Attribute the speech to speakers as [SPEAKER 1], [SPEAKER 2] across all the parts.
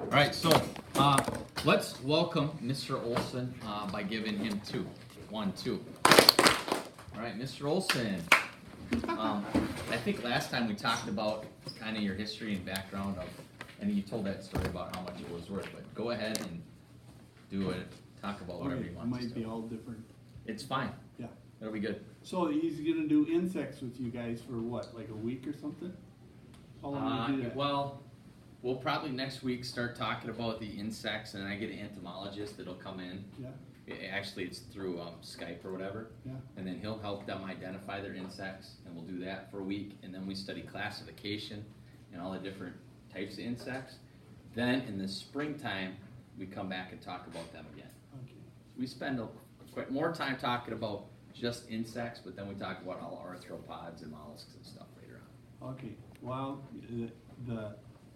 [SPEAKER 1] All right, so let's welcome Mr. Olson by giving him two. 1, 2. All right, Mr. Olson. I think last time we talked about kind of your history and background of, and you told that story about how much it was worth. But go ahead and do it. Talk about whatever you want.
[SPEAKER 2] It might be all different.
[SPEAKER 1] It's fine.
[SPEAKER 2] Yeah.
[SPEAKER 1] It'll be good.
[SPEAKER 2] So he's gonna do insects with you guys for what, like a week or something? How long do you do that?
[SPEAKER 1] Well, we'll probably next week start talking about the insects, and I get an entomologist that'll come in.
[SPEAKER 2] Yeah,
[SPEAKER 1] Actually, it's through Skype or whatever.
[SPEAKER 2] yeah,
[SPEAKER 1] And then he'll help them identify their insects, and we'll do that for a week. And then we study classification and all the different types of insects. Then in the springtime, we come back and talk about them again.
[SPEAKER 2] okay.
[SPEAKER 1] We spend quite more time talking about just insects, but then we talk about all arthropods and mollusks and stuff later on.
[SPEAKER 2] Okay, well,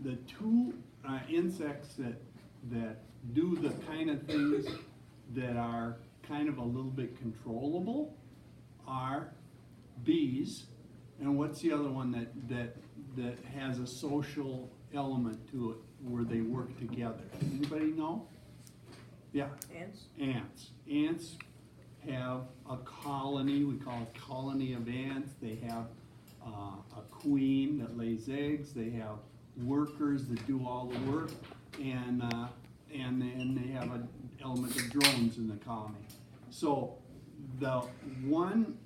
[SPEAKER 2] the two insects that do the kind of things that are kind of a little bit controllable are bees, and what's the other one that has a social element to it where they work together? Anybody know? Yeah.
[SPEAKER 3] Ants?
[SPEAKER 2] Ants. Ants have a colony, we call it colony of ants. They have a queen that lays eggs. They have workers that do all the work, and then they have an element of drones in the colony. So the one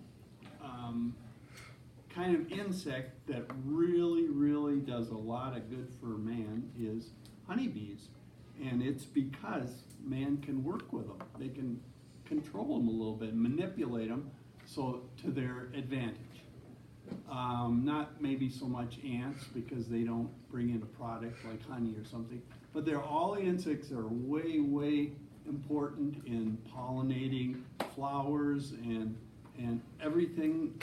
[SPEAKER 2] kind of insect that really does a lot of good for man is honeybees, and it's because man can work with them. They can control them a little bit, manipulate them so to their advantage. Not maybe so much ants because they don't bring in a product like honey or something, but all the insects are way important in pollinating flowers and everything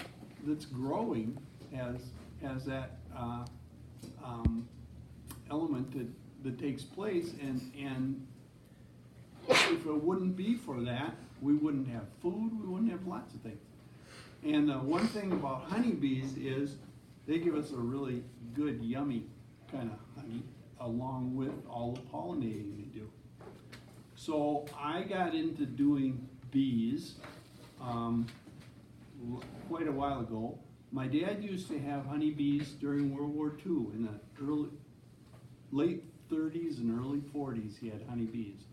[SPEAKER 2] that's growing has that element that takes place, and if it wouldn't be for that, we wouldn't have food, we wouldn't have lots of things. And the one thing about honeybees is they give us a really good, yummy kind of honey, along with all the pollinating they do. So I got into doing bees quite a while ago. My dad used to have honeybees during World War II. In the late 30s and early 40s, he had honeybees.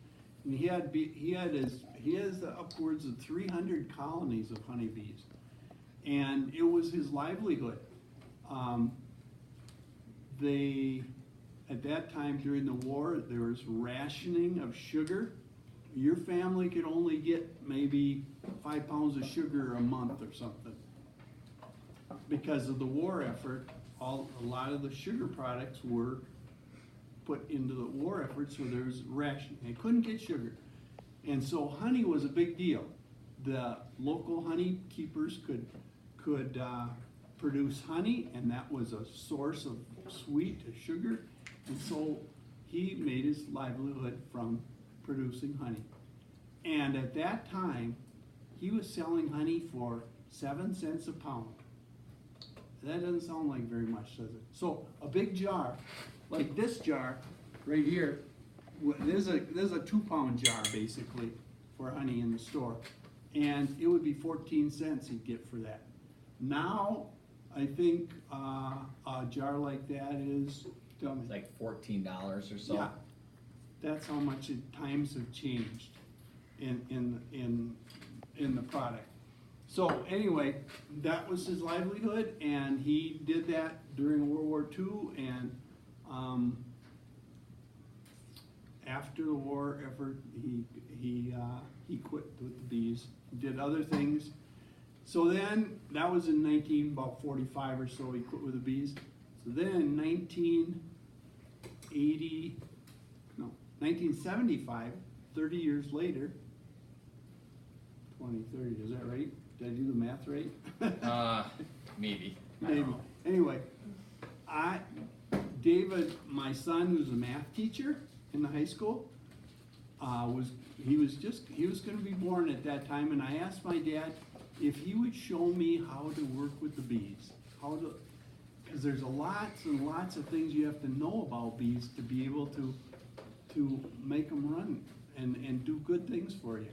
[SPEAKER 2] And he has upwards of 300 colonies of honeybees, and it was his livelihood. At that time during the war, there was rationing of sugar. Your family could only get maybe 5 pounds of sugar a month or something. Because of the war effort, a lot of the sugar products were put into the war effort, so there was rationing. They couldn't get sugar. And so honey was a big deal. The local honey keepers could produce honey, and that was a source of sweet sugar. And so he made his livelihood from producing honey. And at that time, he was selling honey for 7 cents a pound. That doesn't sound like very much, does it? So a big jar, like this jar right here, there's a 2-pound jar basically for honey in the store, and it would be 14 cents he'd get for that. Now, I think a jar like that is, tell me.
[SPEAKER 1] Like $14 or so.
[SPEAKER 2] Yeah, that's how much times have changed in the product. So anyway, that was his livelihood, and he did that during World War II, and after the war effort, he quit with the bees, did other things. So then, that was in 1945 or so, he quit with the bees. So then in 1975, 30 years later, 2030, is that right? Did I do the math right?
[SPEAKER 1] Maybe.
[SPEAKER 2] Maybe. Anyway, David, my son, who's a math teacher in the high school, he was going to be born at that time, and I asked my dad if he would show me how to work with the bees, because there's lots and lots of things you have to know about bees to be able to to make them run and do good things for you.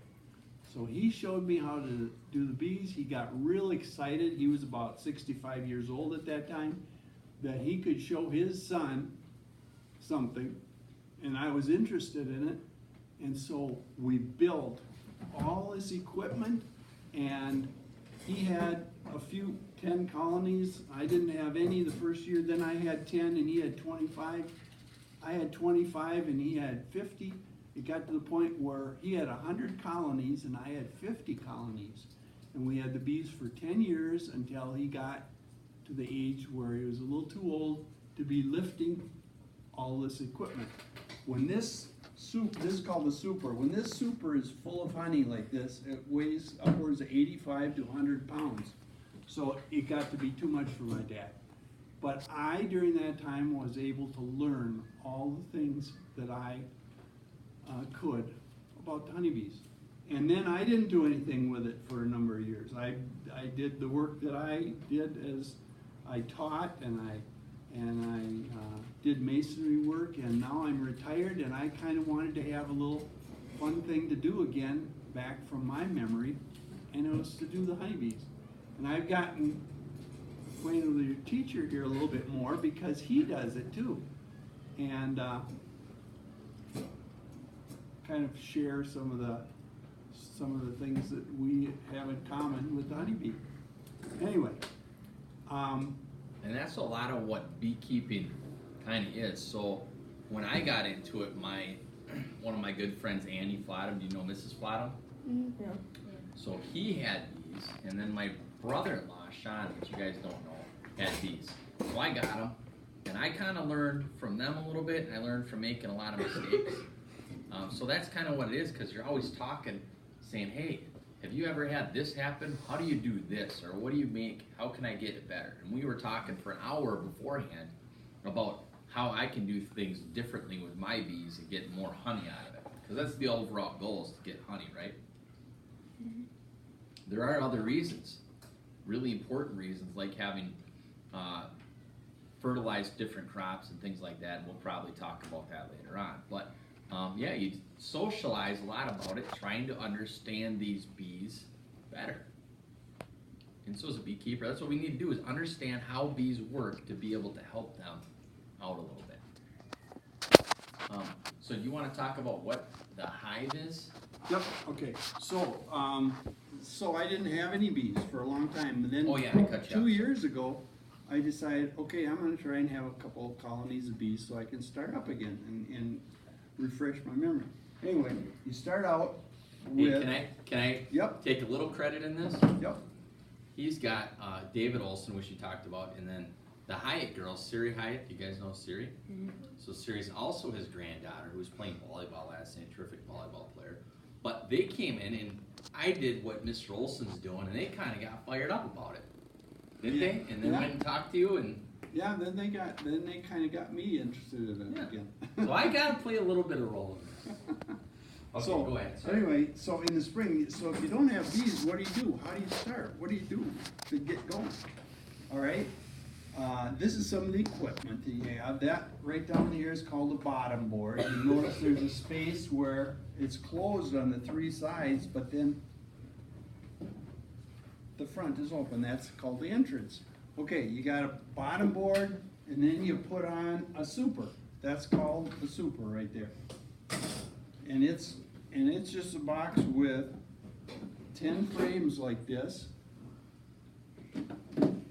[SPEAKER 2] So he showed me how to do the bees. He got real excited. He was about 65 years old at that time, that he could show his son something, and I was interested in it. And so we built all this equipment, and he had a few 10 colonies. I didn't have any the first year. Then I had 10 and he had 25. I had 25 and he had 50. It got to the point where he had 100 colonies and I had 50 colonies. And we had the bees for 10 years until he got to the age where he was a little too old to be lifting all this equipment. When this is called the super. When this super is full of honey like this, it weighs upwards of 85 to 100 pounds. So it got to be too much for my dad. But I, during that time, was able to learn all the things that I could about the honeybees. And then I didn't do anything with it for a number of years. I did the work that I did as I taught, and I did masonry work, and now I'm retired, and I kind of wanted to have a little fun thing to do again back from my memory, and it was to do the honeybees. And I've gotten acquainted with your teacher here a little bit more because he does it too, and kind of share some of the things that we have in common with the honeybee. Anyway,
[SPEAKER 1] And that's a lot of what beekeeping kind of is. So when I got into it, one of my good friends, Andy Flottam, do you know Mrs. Flottam?
[SPEAKER 3] Yeah.
[SPEAKER 1] So he had bees, and then my brother-in-law, Sean, which you guys don't know, had bees. So I got them, and I kind of learned from them a little bit, and I learned from making a lot of mistakes. So that's kind of what it is, because you're always talking, saying, hey, have you ever had this happen? How do you do this? Or what do you make? How can I get it better? And we were talking for an hour beforehand about how I can do things differently with my bees and get more honey out of it. Because that's the overall goal, is to get honey, right?
[SPEAKER 3] Mm-hmm.
[SPEAKER 1] There are other reasons, really important reasons, like having fertilized different crops and things like that. And we'll probably talk about that later on. But yeah, you socialize a lot about it, trying to understand these bees better. And so as a beekeeper, that's what we need to do, is understand how bees work to be able to help them out a little bit. So do you want to talk about what the hive is?
[SPEAKER 2] Yep. Okay. So, so I didn't have any bees for a long time, and then
[SPEAKER 1] Oh, yeah, I cut you
[SPEAKER 2] 2
[SPEAKER 1] off.
[SPEAKER 2] years ago, I decided, okay, I'm going to try and have a couple of colonies of bees so I can start up again and refresh my memory. Anyway, you start out
[SPEAKER 1] Hey,
[SPEAKER 2] with.
[SPEAKER 1] can I
[SPEAKER 2] Yep.
[SPEAKER 1] take a little credit in this?
[SPEAKER 2] Yep.
[SPEAKER 1] He's got David Olson, which you talked about, and then the Hyatt girls, Siri Hyatt. You guys know Siri?
[SPEAKER 3] Mm-hmm.
[SPEAKER 1] So Siri's also his granddaughter, who was playing volleyball last night, terrific volleyball player. But they came in, and I did what Mr. Olson's doing, and they kind of got fired up about it, didn't they? And then
[SPEAKER 2] Yeah.
[SPEAKER 1] went and talked to you, and
[SPEAKER 2] Yeah. Then they kind of got me interested in it
[SPEAKER 1] Yeah.
[SPEAKER 2] again.
[SPEAKER 1] so I got to play a little bit of role in this. Okay,
[SPEAKER 2] So,
[SPEAKER 1] go ahead. Sorry.
[SPEAKER 2] anyway, so in the spring, so if you don't have bees, what do you do? How do you start? What do you do to get going? All right. This is some of the equipment that you have. That right down here is called a bottom board. You notice there's a space where it's closed on the three sides, but then the front is open. That's called the entrance. Okay, you got a bottom board, and then you put on a super. That's called the super right there. And it's just a box with 10 frames like this.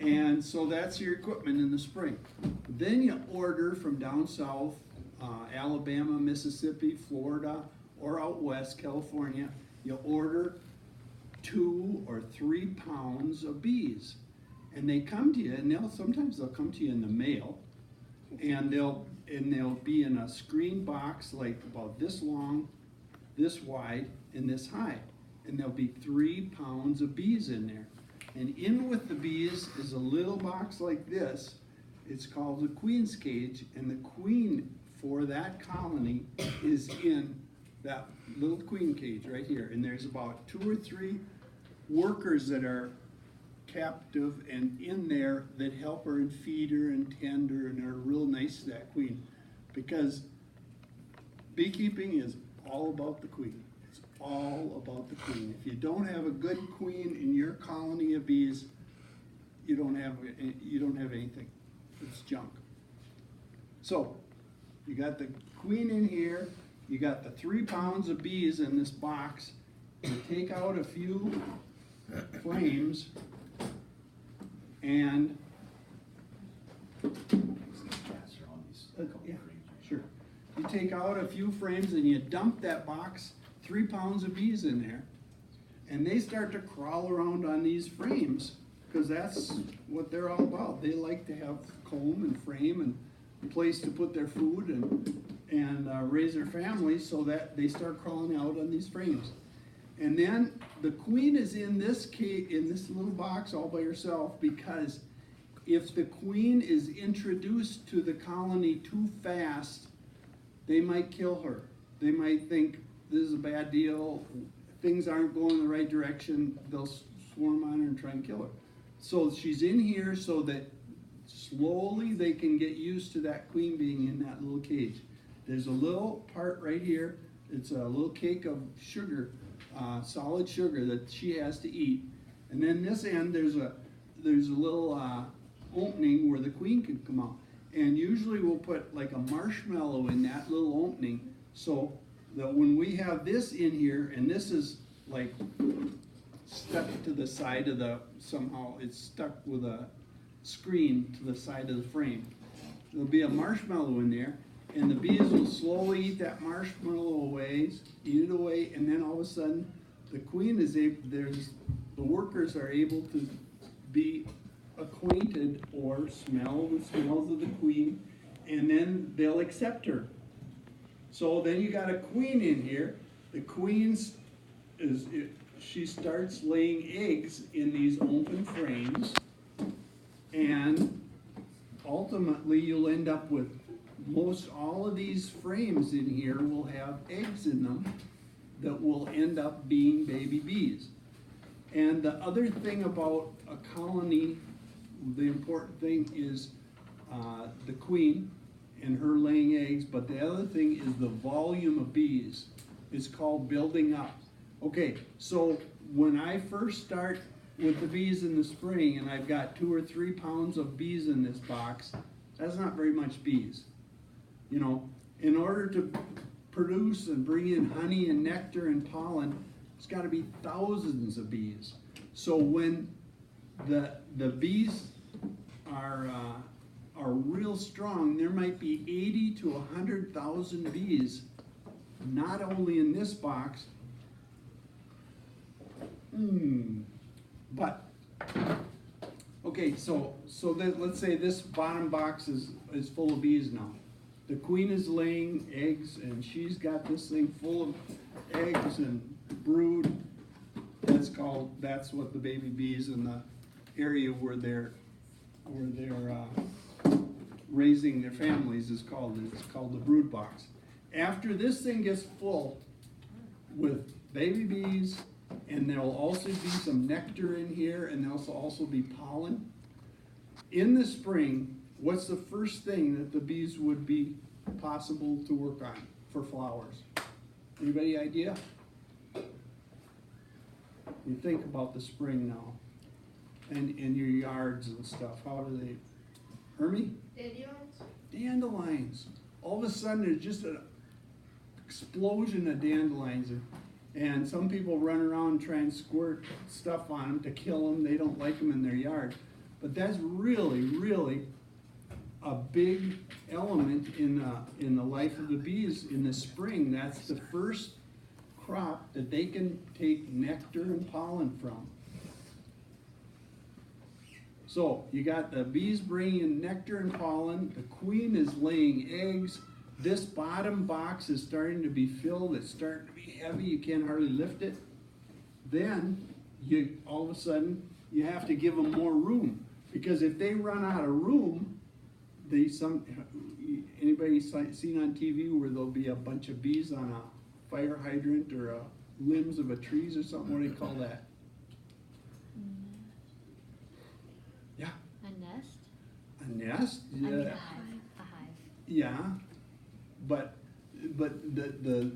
[SPEAKER 2] And so that's your equipment in the spring. Then you order from down south, Alabama, Mississippi, Florida, or out west, California, you order 2 or 3 pounds of bees. And they come to you, and sometimes they'll come to you in the mail, and they'll be in a screen box like about this long, this wide, and this high. And there'll be 3 pounds of bees in there. And in with the bees is a little box like this. It's called the queen's cage, and the queen for that colony is in that little queen cage right here. And there's about 2 or 3 workers that are captive and in there that help her and feed her and tend her, and are real nice to that queen, because beekeeping is all about the queen. It's all about the queen. If you don't have a good queen in your colony of bees, you don't have anything. It's junk. So, you got the queen in here, you got the 3 pounds of bees in this box. You take out a few frames and yeah, sure. You take out a few frames and you dump that box, 3 pounds of bees in there, and they start to crawl around on these frames because that's what they're all about. They like to have comb and frame and a place to put their food and raise their families, so that they start crawling out on these frames. And then the queen is in this little box all by herself, because if the queen is introduced to the colony too fast, they might kill her. They might think this is a bad deal, things aren't going in the right direction, they'll swarm on her and try and kill her. So she's in here so that slowly they can get used to that queen being in that little cage. There's a little part right here, it's a little cake of sugar, solid sugar that she has to eat. And then this end, there's a little opening where the queen can come out. And usually we'll put like a marshmallow in that little opening, so that when we have this in here, and this is like stuck to the side of somehow it's stuck with a screen to the side of the frame. There'll be a marshmallow in there, and the bees will slowly eat that marshmallow away, eat it away, and then all of a sudden the queen is able, the workers are able to be acquainted or smell the smells of the queen, and then they'll accept her. So then you got a queen in here. The queen she starts laying eggs in these open frames, and ultimately you'll end up with most all of these frames in here will have eggs in them that will end up being baby bees. And the other thing about a colony, the important thing is the queen and her laying eggs, but the other thing is the volume of bees. It's called building up. Okay, so when I first start with the bees in the spring and I've got 2 or 3 pounds of bees in this box, that's not very much bees. You know, in order to produce and bring in honey and nectar and pollen, it's got to be thousands of bees. So when the bees are real strong, there might be 80 to 100,000 bees, not only in this box, but okay. So that, let's say this bottom box is full of bees now. The queen is laying eggs, and she's got this thing full of eggs and brood. That's what the baby bees in the area where they're raising their families is called. It's called the brood box. After this thing gets full with baby bees, and there'll also be some nectar in here, and there'll also be pollen. In the spring, what's the first thing that the bees would be possible to work on for flowers? Anybody idea? You think about the spring now, and in your yards and stuff. How do they? Hermie?
[SPEAKER 3] Dandelions?
[SPEAKER 2] Dandelions. All of a sudden, there's just an explosion of dandelions, and some people run around and try and squirt stuff on them to kill them. They don't like them in their yard, but that's really, really a big element in the life of the bees in the spring. That's the first crop that they can take nectar and pollen from. So you got the bees bringing in nectar and pollen. The queen is laying eggs. This bottom box is starting to be filled. It's starting to be heavy. You can't hardly lift it. Then all of a sudden you have to give them more room, because if they run out of room, anybody seen on TV where there'll be a bunch of bees on a fire hydrant or limbs of a trees or something? What do they call that? Yeah.
[SPEAKER 4] A nest?
[SPEAKER 2] A nest?
[SPEAKER 4] I mean,
[SPEAKER 2] Yeah.
[SPEAKER 4] a hive. A hive.
[SPEAKER 2] Yeah. But but the